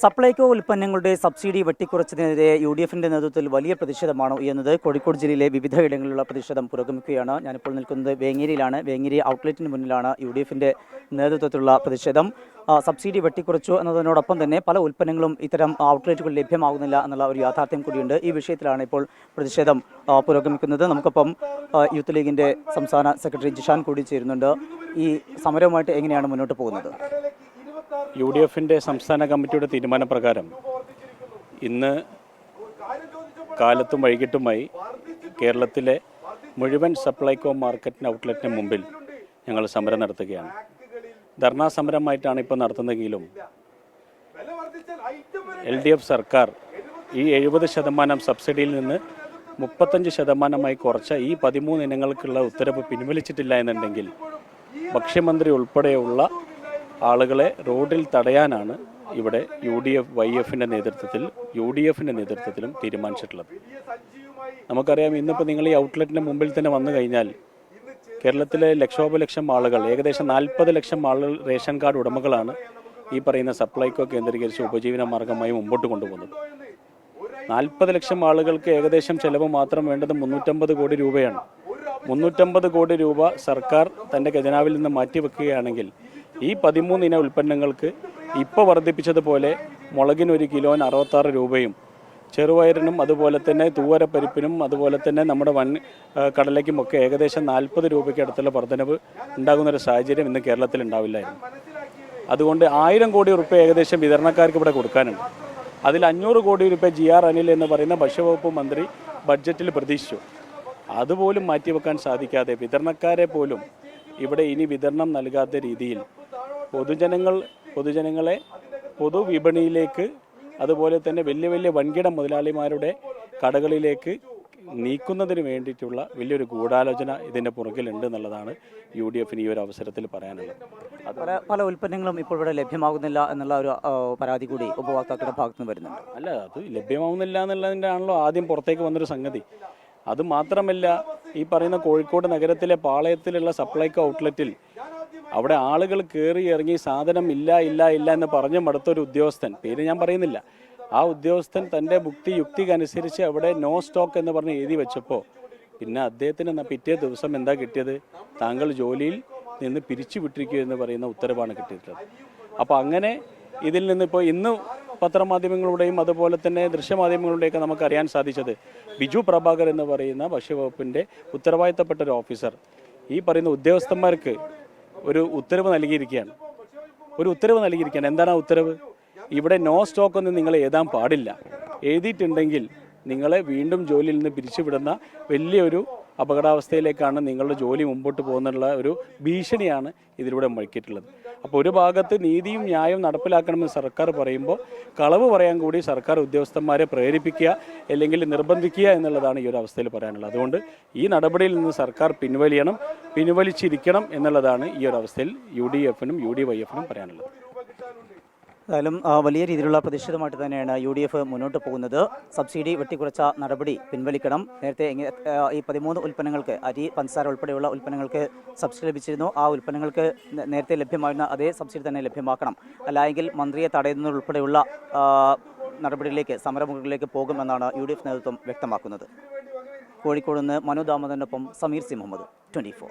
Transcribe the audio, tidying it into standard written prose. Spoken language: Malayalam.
സപ്ലൈകോ ഉൽപ്പന്നങ്ങളുടെ സബ്സിഡി വെട്ടിക്കുറച്ചതിനെതിരെ യുഡിഎഫിന്റെ നേതൃത്വത്തിൽ വലിയ പ്രതിഷേധമാണ് ഉയർന്നത്. കോഴിക്കോട് ജില്ലയിലെ വിവിധ ഇടങ്ങളിലുള്ള പ്രതിഷേധം പുരോഗമിക്കുകയാണ്. ഞാനിപ്പോൾ നിൽക്കുന്നത് വേങ്ങേരിയിലാണ്. വേങ്ങേരി ഔട്ട്ലെറ്റിന് മുന്നിലാണ് യുഡിഎഫിന്റെ നേതൃത്വത്തിലുള്ള പ്രതിഷേധം. സബ്സിഡി വെട്ടിക്കുറച്ചു എന്നതിനോടൊപ്പം തന്നെ പല ഉൽപ്പന്നങ്ങളും ഇത്തരം ഔട്ട്ലെറ്റുകൾ ലഭ്യമാകുന്നില്ല എന്നുള്ള ഒരു യാഥാർത്ഥ്യം കൂടിയുണ്ട്. ഈ വിഷയത്തിലാണ് ഇപ്പോൾ പ്രതിഷേധം പുരോഗമിക്കുന്നത്. നമുക്കൊപ്പം യൂത്ത് ലീഗിന്റെ സംസ്ഥാന സെക്രട്ടറി ജിഷാൻ കൂടി ചേരുന്നുണ്ട്. ഈ സമരവുമായിട്ട് എങ്ങനെയാണ് മുന്നോട്ട് പോകുന്നത്? യുഡിഎഫിൻ്റെ സംസ്ഥാന കമ്മിറ്റിയുടെ തീരുമാനപ്രകാരം ഇന്ന് കാലത്തും വൈകിട്ടുമായി കേരളത്തിലെ മുഴുവൻ സപ്ലൈകോ മാർക്കറ്റിന് ഔട്ട്ലെറ്റിന് മുമ്പിൽ ഞങ്ങൾ സമരം നടത്തുകയാണ്. ധർണാ സമരമായിട്ടാണ് ഇപ്പോൾ നടത്തുന്നതെങ്കിലും LDF സർക്കാർ ഈ 70% സബ്സിഡിയിൽ നിന്ന് 35% കുറച്ച ഈ 13 ഇനങ്ങൾക്കുള്ള ഉത്തരവ് പിൻവലിച്ചിട്ടില്ല എന്നുണ്ടെങ്കിൽ ഭക്ഷ്യമന്ത്രി ഉൾപ്പെടെയുള്ള ആളുകളെ റോഡിൽ തടയാനാണ് ഇവിടെ YFിൻ്റെ നേതൃത്വത്തിലും തീരുമാനിച്ചിട്ടുള്ളത്. നമുക്കറിയാം, ഇന്നിപ്പോൾ നിങ്ങൾ ഈ ഔട്ട്ലെറ്റിന് മുമ്പിൽ തന്നെ വന്നു കഴിഞ്ഞാൽ കേരളത്തിലെ ലക്ഷോപലക്ഷം ആളുകൾ, ഏകദേശം 40 ലക്ഷം ആളുകൾ റേഷൻ കാർഡ് ഉടമകളാണ് ഈ പറയുന്ന സപ്ലൈകോ കേന്ദ്രീകരിച്ച് ഉപജീവന മാർഗമായി മുമ്പോട്ട് കൊണ്ടുപോകുന്നത്. 40 ലക്ഷം ആളുകൾക്ക് ഏകദേശം ചെലവ് മാത്രം വേണ്ടത് 350 കോടി രൂപയാണ്. 350 കോടി രൂപ സർക്കാർ തൻ്റെ ഖജനാവിൽ നിന്ന് മാറ്റിവെക്കുകയാണെങ്കിൽ ഈ 13 ഇന ഉൽപ്പന്നങ്ങൾക്ക് ഇപ്പോൾ വർദ്ധിപ്പിച്ചതുപോലെ മുളകിന് 1 കിലോന് 66 രൂപയും ചെറുപയറിനും അതുപോലെ തന്നെ തൂവരപ്പരിപ്പിനും അതുപോലെ തന്നെ നമ്മുടെ കടലയ്ക്കുമൊക്കെ ഏകദേശം 40 രൂപയ്ക്ക് അടുത്തുള്ള വർധനവ് ഉണ്ടാകുന്നൊരു സാഹചര്യം ഇന്ന് കേരളത്തിൽ ഉണ്ടാവില്ലായിരുന്നു. അതുകൊണ്ട് 1000 കോടി രൂപ ഏകദേശം വിതരണക്കാർക്ക് ഇവിടെ കൊടുക്കാനുണ്ട്. അതിൽ 500 കോടി രൂപ GR അനിൽ എന്ന് പറയുന്ന ഭക്ഷ്യവകുപ്പ് മന്ത്രി ബഡ്ജറ്റിൽ പ്രതീക്ഷിച്ചു. അതുപോലും മാറ്റിവെക്കാൻ സാധിക്കാതെ വിതരണക്കാരെ പോലും ഇവിടെ ഇനി വിതരണം നൽകാത്ത രീതിയിൽ പൊതുജനങ്ങളെ പൊതുവിപണിയിലേക്ക് അതുപോലെ തന്നെ വലിയ വലിയ വൻകിട മുതലാളിമാരുടെ കടകളിലേക്ക് നീക്കുന്നതിന് വേണ്ടിയിട്ടുള്ള വലിയൊരു ഗൂഢാലോചന ഇതിൻ്റെ പുറകിലുണ്ട് എന്നുള്ളതാണ് UDFന് ഈ ഒരു അവസരത്തിൽ പറയാനുള്ളത്. പല ഉൽപ്പന്നങ്ങളും ഇപ്പോൾ ഇവിടെ ലഭ്യമാകുന്നില്ല എന്നുള്ള ഒരു പരാതി കൂടി ഉപഭോക്താക്കളുടെ ഭാഗത്ത് നിന്ന് വരുന്നുണ്ട്. അല്ല, അത് ലഭ്യമാവുന്നില്ല എന്നുള്ളതിൻ്റെ ആണല്ലോ ആദ്യം പുറത്തേക്ക് വന്നൊരു സംഗതി. അത് മാത്രമല്ല, ഈ പറയുന്ന കോഴിക്കോട് നഗരത്തിലെ പാളയത്തിലുള്ള സപ്ലൈകോ ഔട്ട്ലെറ്റിൽ അവിടെ ആളുകൾ കയറി ഇറങ്ങി സാധനം ഇല്ല എന്ന് പറഞ്ഞ് മടുത്തൊരു ഉദ്യോഗസ്ഥൻ, പേര് ഞാൻ പറയുന്നില്ല, ആ ഉദ്യോഗസ്ഥൻ തൻ്റെ യുക്തിക്കനുസരിച്ച് അവിടെ നോ സ്റ്റോക്ക് എന്ന് പറഞ്ഞ് എഴുതി വെച്ചപ്പോൾ പിന്നെ അദ്ദേഹത്തിന് പിറ്റേ ദിവസം എന്താ കിട്ടിയത്? താങ്കൾ ജോലിയിൽ നിന്ന് പിരിച്ചു വിട്ടിരിക്കുക എന്ന് പറയുന്ന ഉത്തരവാണ് കിട്ടിയിട്ടുള്ളത്. അപ്പോൾ അങ്ങനെ ഇതിൽ നിന്നിപ്പോൾ ഇന്ന് പത്രമാധ്യമങ്ങളുടെയും അതുപോലെ തന്നെ ദൃശ്യമാധ്യമങ്ങളുടെയൊക്കെ നമുക്കറിയാൻ സാധിച്ചത് ബിജു പ്രഭാകർ എന്ന് പറയുന്ന ഭക്ഷ്യവകുപ്പിൻ്റെ ഉത്തരവാദിത്തപ്പെട്ട ഒരു ഓഫീസർ ഈ പറയുന്ന ഉദ്യോഗസ്ഥന്മാർക്ക് ഒരു ഉത്തരവ് നൽകിയിരിക്കുകയാണ്. എന്താണ് ആ ഉത്തരവ്? ഇവിടെ നോ സ്റ്റോക്ക് ഒന്നും നിങ്ങൾ എഴുതാൻ പാടില്ല. എഴുതിയിട്ടുണ്ടെങ്കിൽ നിങ്ങളെ വീണ്ടും ജോലിയിൽ നിന്ന് പിരിച്ചുവിടുന്ന വലിയൊരു അപകടാവസ്ഥയിലേക്കാണ് നിങ്ങളുടെ ജോലി മുമ്പോട്ട് പോകുന്നുള്ള ഒരു ഭീഷണിയാണ് ഇതിലൂടെ മുഴക്കിയിട്ടുള്ളത്. അപ്പോൾ ഒരു ഭാഗത്ത് നീതിയും ന്യായവും നടപ്പിലാക്കണമെന്ന് സർക്കാർ പറയുമ്പോൾ കളവ് പറയാൻ കൂടി സർക്കാർ ഉദ്യോഗസ്ഥന്മാരെ പ്രേരിപ്പിക്കുക അല്ലെങ്കിൽ നിർബന്ധിക്കുക എന്നുള്ളതാണ് ഈ ഒരു അവസ്ഥയിൽ പറയാനുള്ളത്. അതുകൊണ്ട് ഈ നടപടിയിൽ നിന്ന് സർക്കാർ പിൻവലിച്ചിരിക്കണം എന്നുള്ളതാണ് ഈ ഒരു അവസ്ഥയിൽ UDFനും UDYFനും പറയാനുള്ളത്. എന്തായാലും വലിയ രീതിയിലുള്ള പ്രതിഷേധമായിട്ട് തന്നെയാണ് UDF മുന്നോട്ട് പോകുന്നത്. സബ്സിഡി വെട്ടിക്കുറച്ച നടപടി പിൻവലിക്കണം. നേരത്തെ ഈ 13 ഉൽപ്പന്നങ്ങൾക്ക്, അരി, പഞ്ചസാര ഉൾപ്പെടെയുള്ള ഉൽപ്പന്നങ്ങൾക്ക് സബ്സിഡി ലഭിച്ചിരുന്നു. ആ ഉൽപ്പന്നങ്ങൾക്ക് നേരത്തെ ലഭ്യമായിരുന്ന അതേ സബ്സിഡി തന്നെ ലഭ്യമാക്കണം. അല്ലെങ്കിൽ മന്ത്രിയെ തടയുന്നതുൾപ്പെടെയുള്ള നടപടികളിലേക്ക്, സമരമുഖങ്ങളിലേക്ക് പോകുമെന്നാണ് UDF നേതൃത്വം വ്യക്തമാക്കുന്നത്. കോഴിക്കോട് നിന്ന് മനു ദാമോദരനൊപ്പം സമീർ സി മുഹമ്മദ്, 24.